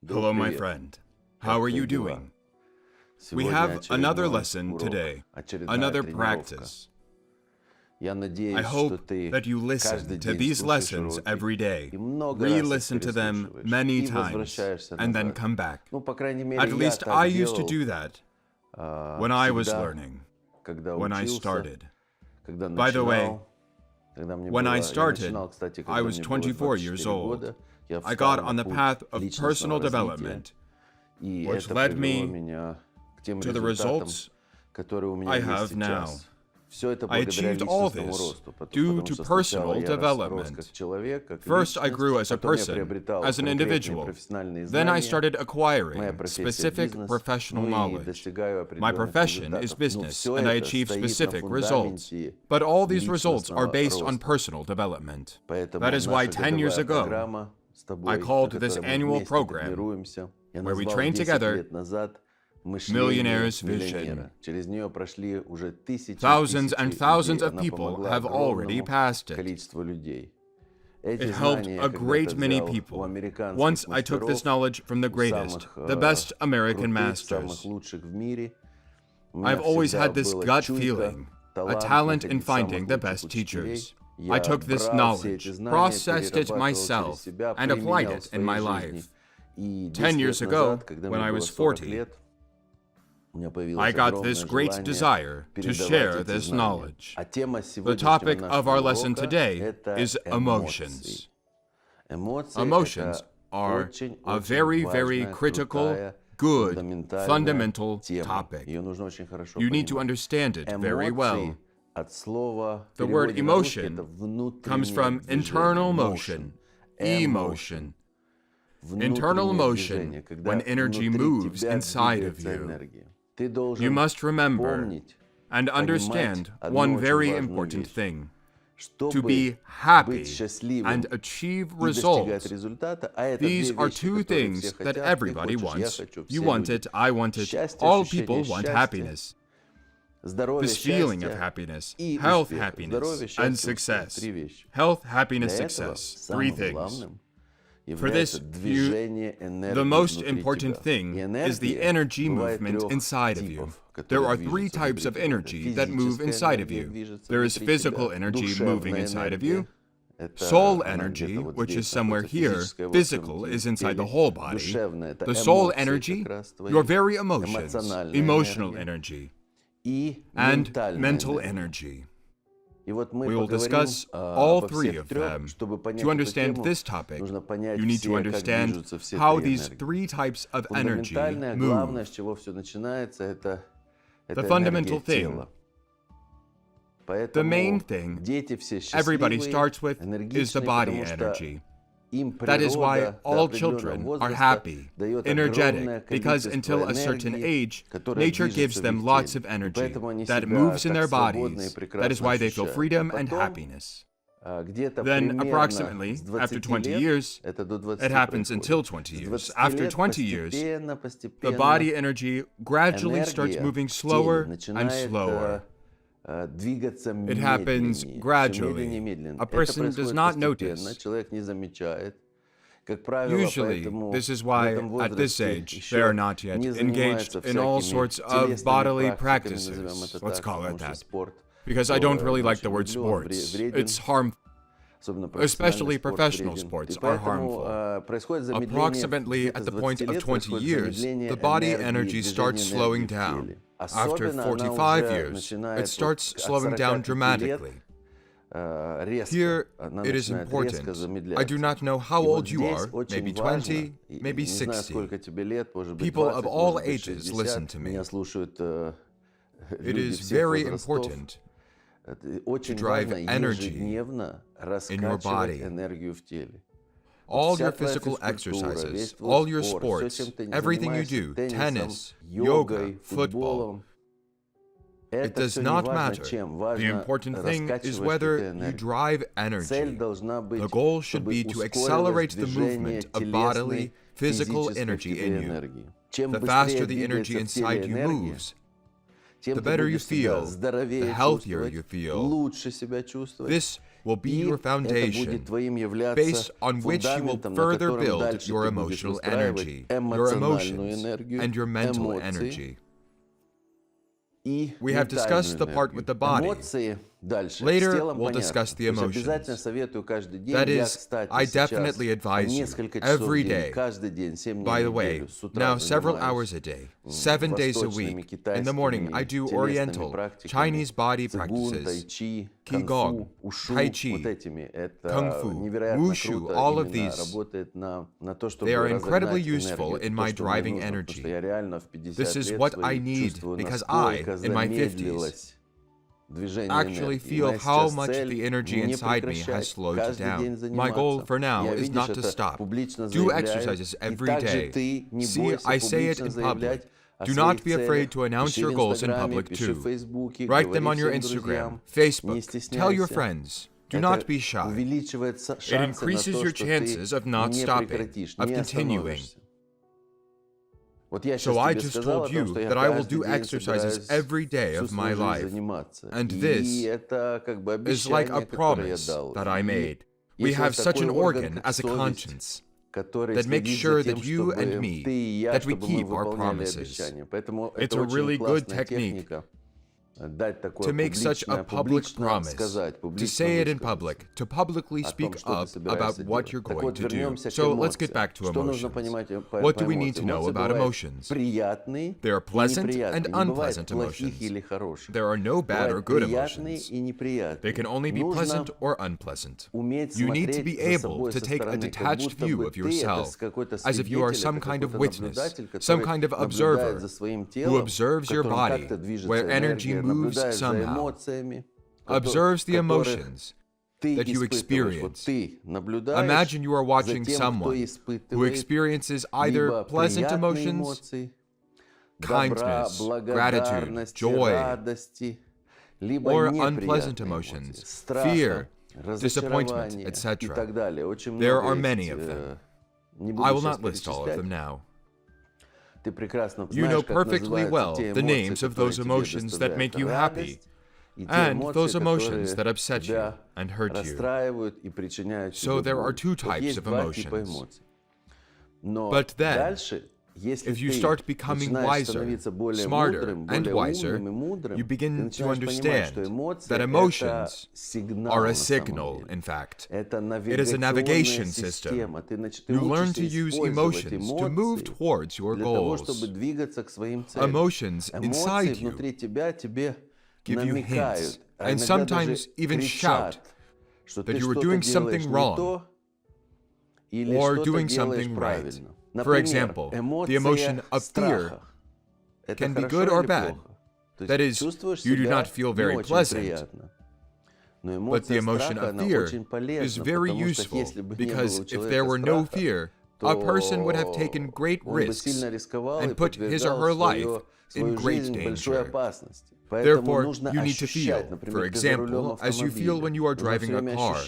Hello, my friend. How are you doing? We have another lesson today, another practice. I hope that you listen to these lessons every day, re-listen to them many times, and then come back. At least I used to do that when I was learning, when I started. By the way, when I started, I was 24 years old. I got on the path of personal development, which led me to the results I have now. I achieved all this due to personal development. First, I grew as a person, as an individual. Then I started acquiring specific professional knowledge. My profession is business, and I achieve specific results. But all these results are based on personal development. That is why 10 years ago, I called this annual program, where we train together, Millionaire Vision. Thousands and thousands of people have already passed it. It helped a great many people. Once I took this knowledge from the greatest, the best American masters. I've always had this gut feeling, a talent in finding the best teachers. I took this knowledge, processed it myself, and applied it in my life. 10 years ago, when I was 40, I got this great desire to share this knowledge. The topic of our lesson today is emotions. Emotions are a very, very critical, good, fundamental topic. You need to understand it very well. The word emotion comes from internal motion, emotion. Internal motion, when energy moves inside of you. You must remember and understand one very important thing. To be happy and achieve results, these are two things that everybody wants. You want it, I want it, all people want happiness. This feeling of happiness, health, happiness, and success. Health, happiness, success. Three things. For this, the most important thing is the energy movement inside of you. There are three types of energy that move inside of you. There is physical energy moving inside of you, soul energy, which is somewhere here. Physical is inside the whole body. The soul energy, your very emotions, emotional energy, and mental energy. We will discuss all three of them. To understand this topic, you need to understand how these three types of energy move. The fundamental thing, the main thing everybody starts with is the body energy. That is why all children are happy, energetic, because until a certain age, nature gives them lots of energy that moves in their bodies. That is why they feel freedom and happiness. Then, approximately, after 20 years, it happens until 20 years. After 20 years, the body energy gradually starts moving slower and slower. It happens gradually. A person does not notice. Usually, this is why, at this age, they are not yet engaged in all sorts of bodily practices, let's call it that. Because I don't really like the word sports. It's harmful. Especially professional sports are harmful. Approximately at the point of 20 years, the body energy starts slowing down. After 45 years, it starts slowing down dramatically. Here, it is important. I do not know how old you are, maybe 20, maybe 60. People of all ages listen to me. It is very important to drive energy in your body. All your physical exercises, all your sports, everything you do, tennis, yoga, football, it does not matter. The important thing is whether you drive energy. The goal should be to accelerate the movement of bodily, physical energy in you. The faster the energy inside you moves, the better you feel, the healthier you feel. This will be your foundation, based on which you will further build your emotional energy, your emotions, and your mental energy. We have discussed the part with the body. Later, we'll discuss the emotions. That is, I definitely advise you, every day. By the way, now several hours a day, 7 days a week. In the morning, I do Oriental, Chinese body practices, Qigong, Tai Chi, Kung Fu, Wushu, all of these. They are incredibly useful in my driving energy. This is what I need because I, in my 50s, actually feel how much the energy inside me has slowed down. My goal for now is not to stop. Do exercises every day. See, I say it in public. Do not be afraid to announce your goals in public too. Write them on your Instagram, Facebook. Tell your friends. Do not be shy. It increases your chances of not stopping, of continuing. So I just told you that I will do exercises every day of my life. And this is like a promise that I made. We have such an organ as a conscience that makes sure that you and me, that we keep our promises. It's a really good technique to make such a public promise, to say it in public, to publicly speak up about what you're going to do. So let's get back to emotions. What do we need to know about emotions? There are pleasant and unpleasant emotions. There are no bad or good emotions. They can only be pleasant or unpleasant. You need to be able to take a detached view of yourself, as if you are some kind of witness, some kind of observer, who observes your body, where energy moves somehow, observes the emotions that you experience. Imagine you are watching someone who experiences either pleasant emotions, kindness, gratitude, joy, or unpleasant emotions, fear, disappointment, etc. There are many of them. I will not list all of them now. You know perfectly well the names of those emotions that make you happy and those emotions that upset you and hurt you. So there are two types of emotions. But then, if you start becoming wiser, smarter, and wiser, you begin to understand that emotions are a signal, in fact. It is a navigation system. You learn to use emotions to move towards your goals. Emotions inside you give you hints, and sometimes even shout that you are doing something wrong or doing something right. For example, the emotion of fear can be good or bad. That is, you do not feel very pleasant. But the emotion of fear is very useful because if there were no fear, a person would have taken great risks and put his or her life in great danger. Therefore, you need to feel, for example, as you feel when you are driving a car.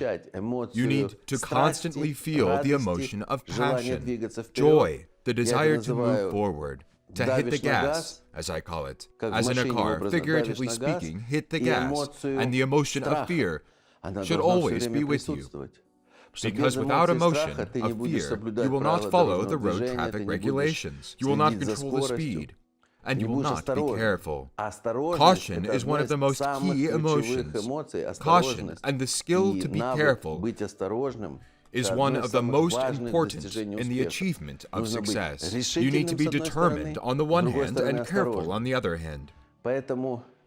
You need to constantly feel the emotion of passion, joy, the desire to move forward, to hit the gas, as I call it. As in a car, figuratively speaking, hit the gas, and the emotion of fear should always be with you. Because without emotion of fear, you will not follow the road traffic regulations. You will not control the speed. And you will not be careful. Caution is one of the most key emotions. Caution and the skill to be careful is one of the most important in the achievement of success. You need to be determined on the one hand and careful on the other hand.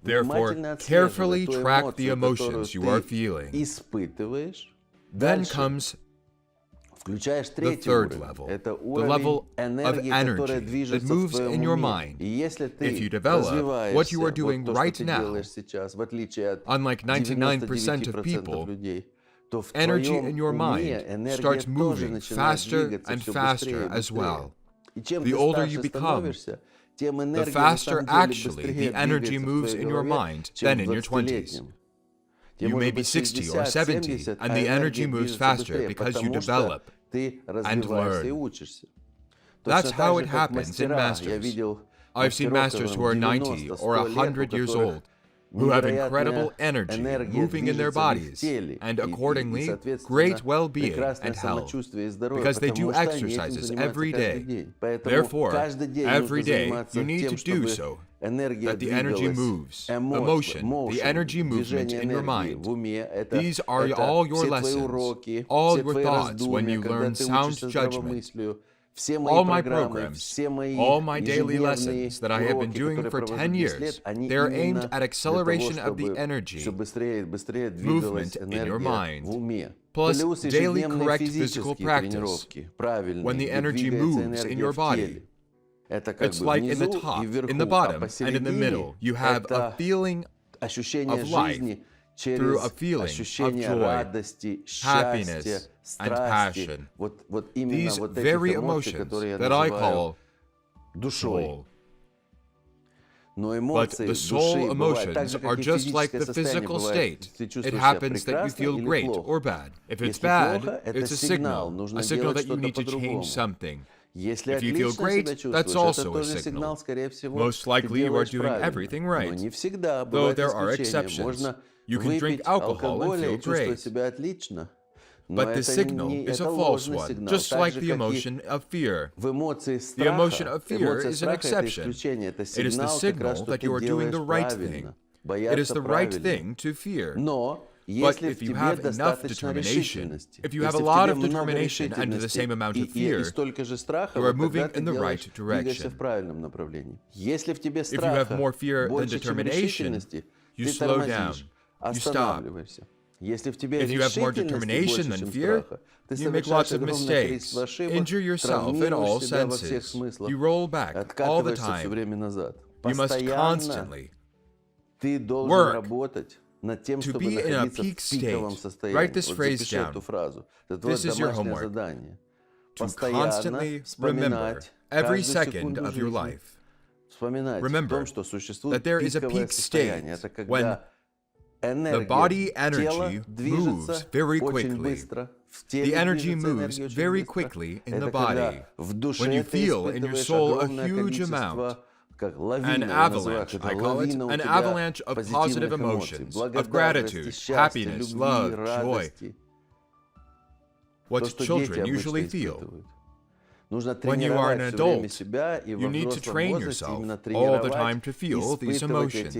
Therefore, carefully track the emotions you are feeling. Then comes the third level, the level of energy that moves in your mind. If you develop what you are doing right now, unlike 99% of people, energy in your mind starts moving faster and faster as well. The older you become, the faster actually the energy moves in your mind than in your 20s. You may be 60 or 70, and the energy moves faster because you develop and learn. That's how it happens in masters. I've seen masters who are 90 or 100 years old, who have incredible energy moving in their bodies, and accordingly, great well-being and health, because they do exercises every day. Therefore, every day you need to do so, that the energy moves, emotion, the energy movement in your mind. These are all your lessons, all your thoughts when you learn sound judgment. All my programs, all my daily lessons that I have been doing for 10 years, they are aimed at acceleration of the energy, movement in your mind, plus daily correct physical practice, when the energy moves in your body. It's like in the top, in the bottom, and in the middle, you have a feeling of life through a feeling of joy, happiness, and passion. These very emotions that I call soul. But the soul emotions are just like the physical state. It happens that you feel great or bad. If it's bad, it's a signal that you need to change something. If you feel great, that's also a signal. Most likely you are doing everything right, though there are exceptions. You can drink alcohol and feel great. But the signal is a false one, just like the emotion of fear. The emotion of fear is an exception. It is the signal that you are doing the right thing. It is the right thing to fear. But if you have enough determination, if you have a lot of determination and the same amount of fear, you are moving in the right direction. If you have more fear than determination, you slow down, you stop. If you have more determination than fear, you make lots of mistakes, injure yourself in all senses. You roll back all the time. You must constantly work to be in a peak state. Write this phrase down. This is your homework. To constantly remember every second of your life. Remember that there is a peak state when the body energy moves very quickly. The energy moves very quickly in the body. When you feel in your soul a huge amount, an avalanche, I call it, an avalanche of positive emotions, of gratitude, happiness, love, joy. What children usually feel. When you are an adult, you need to train yourself all the time to feel these emotions.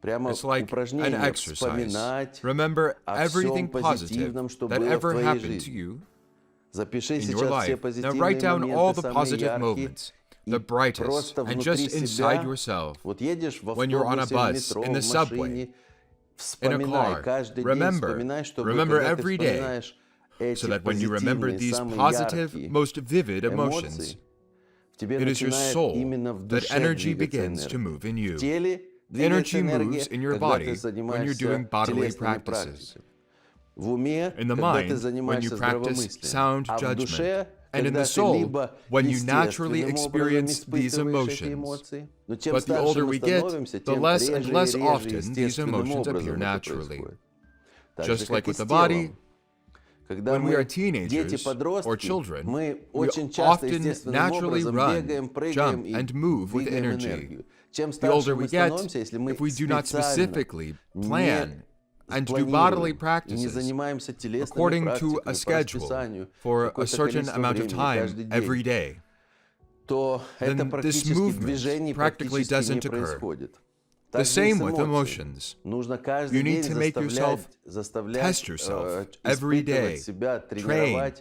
It's like an exercise. Remember everything positive that ever happened to you in your life. Now write down all the positive moments, the brightest, and just inside yourself. When you're on a bus, in the subway, in a car, remember every day, so that when you remember these positive, most vivid emotions, it is your soul that energy begins to move in you. Energy moves in your body when you're doing bodily practices. In the mind, when you practice sound judgment. And in the soul, when you naturally experience these emotions. But the older we get, the less and less often these emotions appear naturally. Just like with the body, when we are teenagers or children, we often naturally run, jump, and move with energy. The older we get, if we do not specifically plan and do bodily practices according to a schedule for a certain amount of time every day, then this movement practically doesn't occur. The same with emotions. You need to make yourself, test yourself every day, train,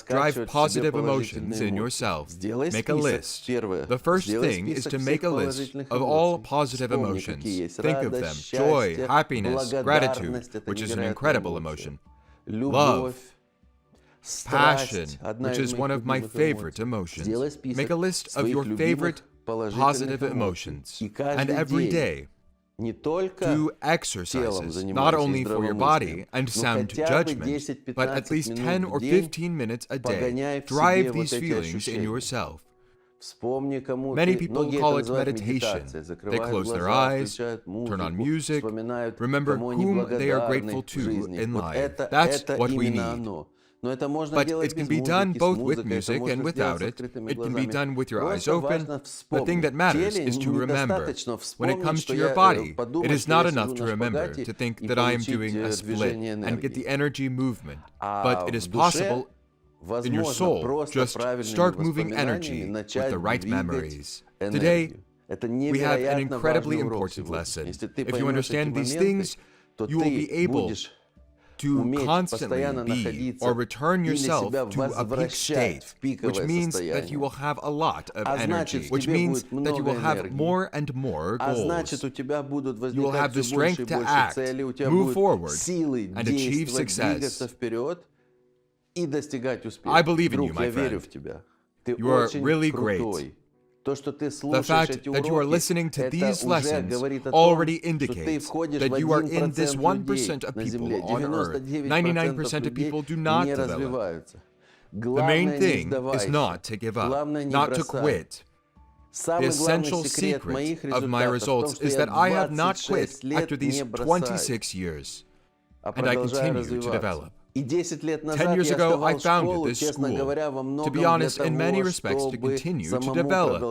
drive positive emotions in yourself. Make a list. The first thing is to make a list of all positive emotions. Think of them: joy, happiness, gratitude, which is an incredible emotion, love, passion, which is one of my favorite emotions. Make a list of your favorite positive emotions. And every day, do exercises, not only for your body and sound judgment, but at least 10 or 15 minutes a day. Drive these feelings in yourself. Many people call it meditation. They close their eyes, turn on music, remember whom they are grateful to in life. That's what we need. But it can be done both with music and without it. It can be done with your eyes open. The thing that matters is to remember. When it comes to your body, it is not enough to remember, to think that I am doing a split and get the energy movement. But it is possible in your soul. Just start moving energy with the right memories. Today, we have an incredibly important lesson. If you understand these things, you will be able to constantly be or return yourself to a peak state, which means that you will have a lot of energy, which means that you will have more and more goals. You will have the strength to act, move forward, and achieve success. I believe in you, my friend. You are really great. The fact that you are listening to these lessons already indicates that you are in this 1% of people on earth. 99% of people do not develop. The main thing is not to give up, not to quit. The essential secret of my results is that I have not quit after these 26 years, and I continue to develop. 10 years ago, I founded this school, to be honest, in many respects, to continue to develop.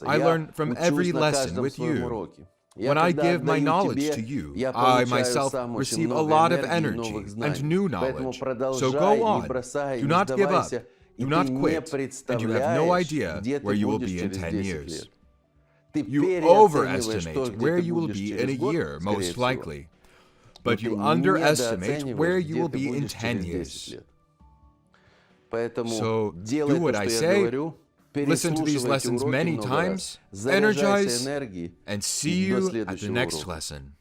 I learn from every lesson with you. When I give my knowledge to you, I myself receive a lot of energy and new knowledge. So go on. Do not give up. Do not quit. And you have no idea where you will be in 10 years. You overestimate where you will be in a year, most likely. But you underestimate where you will be in 10 years. So do what I say, listen to these lessons many times, energize, and see you at the next lesson.